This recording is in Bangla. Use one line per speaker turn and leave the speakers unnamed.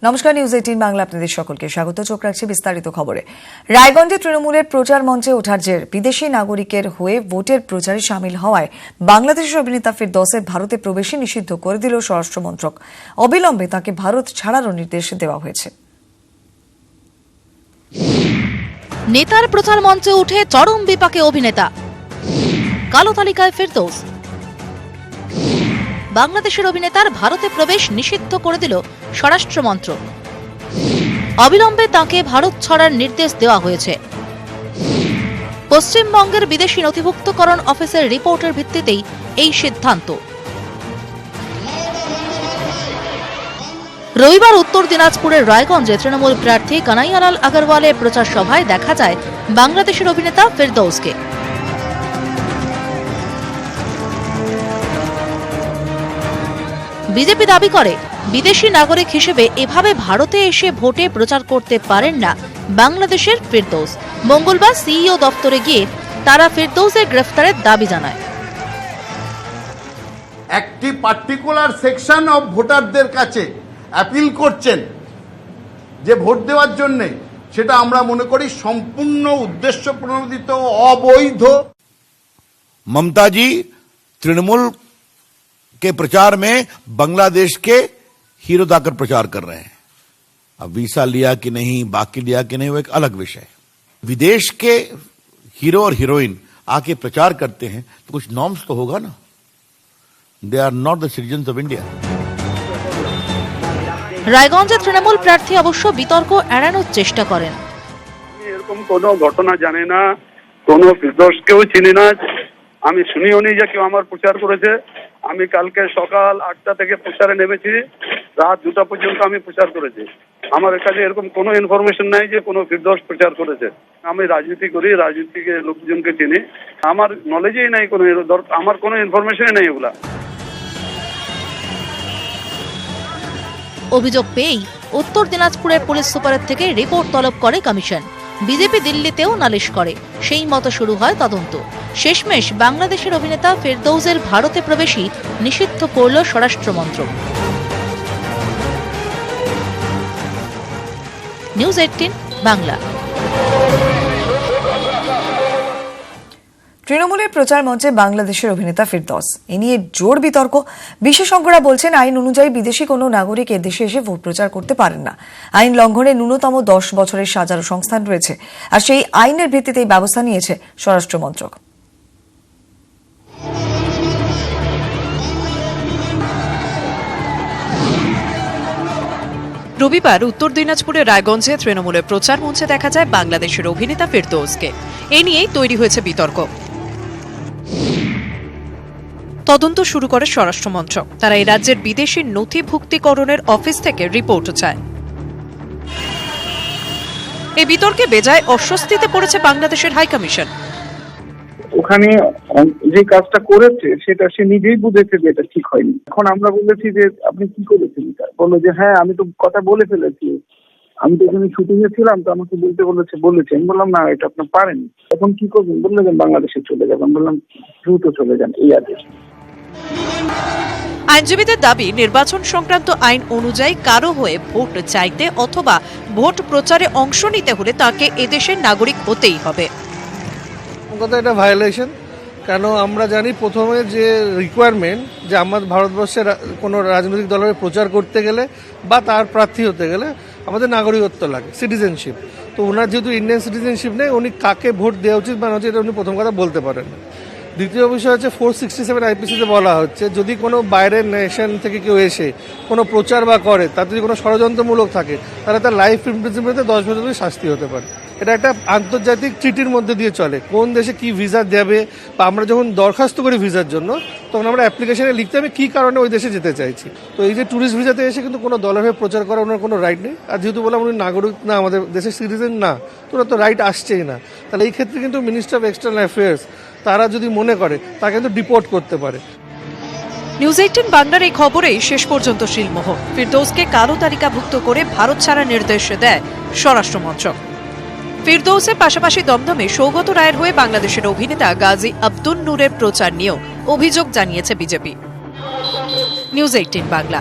নমস্কার, নিউজ 18 বাংলা আপনাদের সকলকে স্বাগত। চোখ রাখছি বিস্তারিত খবরে। রায়গঞ্জে তৃণমূলের প্রচার মঞ্চে ওঠার জের বিদেশি নাগরিকের হয়ে ভোটের প্রচারে সামিল হওয়ায় বাংলাদেশের অভিনেতা ফিরদৌসের ভারতে প্রবেশে নিষিদ্ধ করে দিল স্বরাষ্ট্র মন্ত্রক। অবিলম্বে তাকে ভারত ছাড়ারও নির্দেশ দেওয়া হয়েছে।
নেতার প্রচার মঞ্চে উঠে চরম বিপাকে অভিনেতা, কালো তালিকায় ফিরদৌস। বাংলাদেশের অভিনেতার ভারতে প্রবেশ নিষিদ্ধ করে দিল স্বরাষ্ট্র মন্ত্রক। অবিলম্বে তাকে ভারত ছাড়ার নির্দেশ দেওয়া হয়েছে। পশ্চিমবঙ্গের বিদেশি নথিভুক্তকরণ অফিসের রিপোর্টের ভিত্তিতেই এই সিদ্ধান্ত। রবিবার উত্তর দিনাজপুরের রায়গঞ্জে তৃণমূল প্রার্থী কানাইয়ালাল আগরওয়ালের প্রচার সভায় দেখা যায় বাংলাদেশের অভিনেতা ফিরদৌসকে। বিজেপি দাবি করে বিদেশি নাগরিক হিসেবে এভাবে ভারতে এসে ভোটে প্রচার করতে পারেন না বাংলাদেশের ফিরদৌস। মঙ্গলবার সিইও দপ্তরে গিয়ে তারা ফিরদৌসের গ্রেফতারের দাবি জানায়।
একটি পার্টিকুলার সেকশন অফ ভোটারদের কাছে অ্যাপিল করছেন যে ভোট দেওয়ার জন্য, সেটা আমরা মনে করি সম্পূর্ণ উদ্দেশ্য প্রণোদিত, অবৈধ।
ममता जी तृणमूल के प्रचार में बांग्लादेश के हीरो दाकर प्रचार कर रहे हैं। अब वीसा लिया कि नहीं, बाकी लिया कि नहीं, वो एक अलग विषय है। विदेश के हीरो और हीरोइन आके प्रचार करते हैं तो कुछ नॉर्म्स तो होगा ना। They are not the citizens of India.
রায়গঞ্জে তৃণমূল প্রার্থী অবশ্য বিতর্ক এড়ানোর চেষ্টা করেন।
এরকম কোনো ঘটনা জানি না, কোনো ফিরদৌসকেও চিনি না, আমি শুনিও নি যে কেউ আমার প্রচার করেছে। আমি কালকে সকাল 8টা থেকে প্রচারে নেমেছি, রাত 2টা পর্যন্ত আমি প্রচার করেছি। আমার কাছে এরকম কোনো ইনফরমেশন নাই যে কোনো ফিরদৌস প্রচার করেছে। আমি রাজনীতি করি, রাজনীতিকে লোকজনকে চিনি, আমার নলেজই নাই, কোনো আমার কোনো ইনফরমেশনই নেই এগুলা।
অভিযোগ পেয়েই উত্তর দিনাজপুরের পুলিশ সুপারের থেকে রিপোর্ট তলব করে কমিশন। বিজেপি দিল্লিতেও নালিশ করে, সেই মতো শুরু হয় তদন্ত। শেষমেশ বাংলাদেশের অভিনেতা ফিরদৌসের ভারতে প্রবেশই নিষিদ্ধ করল স্বরাষ্ট্র মন্ত্রক। নিউজ 18 বাংলা।
তৃণমূলের প্রচার মঞ্চে বাংলাদেশের অভিনেতা ফিরদৌস, এ নিয়ে জোর বিতর্ক। বিশেষজ্ঞরা বলছেন আইন অনুযায়ী বিদেশি কোনো নাগরিক এদেশে এসে ভোট প্রচার করতে পারেন না। আইন লঙ্ঘনে ন্যূনতম 10 বছরের সাজার সংস্থান রয়েছে, আর সেই আইনের ভিত্তিতেই ব্যবস্থা নিয়েছে স্বরাষ্ট্র মন্ত্রক।
রবিবার উত্তর দিনাজপুরের রায়গঞ্জে তৃণমূলের প্রচার মঞ্চে দেখা যায় বাংলাদেশের অভিনেতা ফিরদৌসকে। এ নিয়েই তৈরি হয়েছে বিতর্ক। তদন্ত শুরু করে স্বরাষ্ট্র মন্ত্রক। তারা এই রাজ্যের বিদেশি নথিভুক্তিকরণের অফিস থেকে রিপোর্ট চায়। এই বিতর্কে বেজায় অস্বস্তিতে পড়েছে বাংলাদেশের হাইকমিশন।
ওখানে যে কাজটা করেছে সেটা সে নিজেই বুঝেছে যে এটা ঠিক হয়নি। এখন আমরা বলেছি যে আপনি কি করেছেন, বললো যে হ্যাঁ আমি তো কথা বলে ফেলেছি, আমি তো এখানে শুটিং এ ছিলাম, তো আমাকে বলতে বলেছে। আমি বললাম না, এটা আপনি পারেন, এখন কি করবেন? বললো যে বাংলাদেশে চলে যাবেন। বললাম দ্রুত চলে যান, এই আদেশ।
আইনজীবীদের দাবি, নির্বাচন সংক্রান্ত আইন অনুযায়ী কারো হয়ে ভোট চাইতে অথবা ভোট প্রচারে অংশ নিতে হলে তাকে এদেশের নাগরিক হতেই হবে।
কথা এটা ভায়োলেশন। কেন আমরা জানি প্রথমে যে রিকোয়ারমেন্ট যে আমাদের ভারতবর্ষের কোনো রাজনৈতিক দলের প্রচার করতে গেলে বা তার প্রার্থী হতে গেলে আমাদের নাগরিকত্ব লাগে, সিটিজেনশিপ। তো ওনার যেহেতু ইন্ডিয়ান সিটিজেনশিপ নেই, উনি কাকে ভোট দেওয়া উচিত বা উচিত এটা উনি প্রথম কথা বলতে পারেন। দ্বিতীয় বিষয় হচ্ছে 467 আইপিসিতে বলা হচ্ছে যদি কোনো বাইরের নেশন থেকে কেউ এসে কোনো প্রচার বা করে, তার যদি কোনো ষড়যন্ত্রমূলক থাকে, তাহলে তার লাইফ ইমপ্রিজনমেন্টে 10 বছরের শাস্তি হতে পারে। এটা একটা আন্তর্জাতিক ট্রিটির মধ্যে দিয়ে চলে, কোন দেশে কি ভিসা দেবে, বা আমরা যখন দরখাস্ত করি ভিসার জন্য তখন আমরা অ্যাপ্লিকেশনে লিখতে হবে কী কারণে ওই দেশে যেতে চাইছি। তো এই যে ট্যুরিস্ট ভিসাতে এসে কিন্তু কোনো দলের হয়ে প্রচার করার ওনার কোনো রাইট নেই। আর যেহেতু বললাম উনি নাগরিক না, আমাদের দেশের সিটিজেন না, তো ওরা তো রাইট আসছেই না। তাহলে এই ক্ষেত্রে কিন্তু মিনিস্টার অফ এক্সটার্নাল অ্যাফেয়ার্স তারা যদি মনে করে তাকে কিন্তু ডিপোর্ট করতে পারে।
নিউজ 18 বাংলার এই খবরেই শেষ পর্যন্ত শিলমোহর। ফিরদৌসকে কালো তালিকাভুক্ত করে ভারত ছাড়ার নির্দেশ দেয় স্বরাষ্ট্র মন্ত্রক। ফিরদৌসের পাশাপাশি দমদমে সৌগত রায়ের হয়ে বাংলাদেশের অভিনেতা গাজী আব্দুন নূরের প্রচার নিয়েও অভিযোগ জানিয়েছে বিজেপি। নিউজ 18 বাংলা।